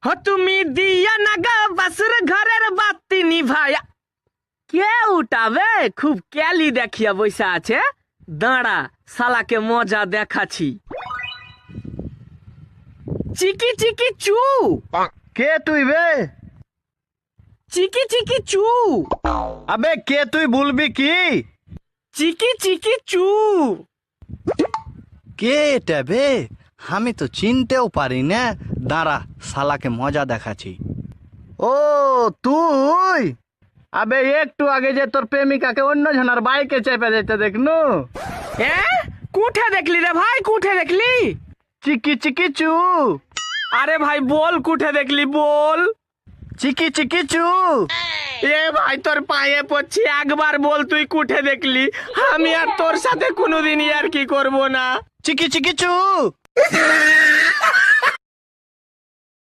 हो তুমি দিয়া না গা বাসুর ঘরের বাতি নিভায়া। কে উঠাবে? খুব ক্যালি দেখিয়া বইসা আছে। দাঁড়া, শালাকে মজা দেখাচ্ছি। চিকি চিকি চু। কে তুই বে? চিকি চিকি চু। আবে কে তুই বলবি কি? চিকি চিকি চু। কে এটা বে? আমি তো চিনতেও পারি না। দাঁড়া, শালাকে মজা দেখাচ্ছি। ও তুই? আবে একটু আগে যে তোর প্রেমিকাকে অন্য জনের বাইকে চেপে যেতে দেখনু। এ কুঠে দেখলি রে ভাই, কুঠে দেখলি? চিকি চিকি চু। আরে ভাই বল, কুঠে দেখলি বল। চিকি চিকি চু। এ ভাই তোর পায়ে পড়ছি, একবার বল তুই কুঠে দেখলি। আমি আর তোর সাথে কোনোদিনই আর কি করব না। চিকি চিকি চু।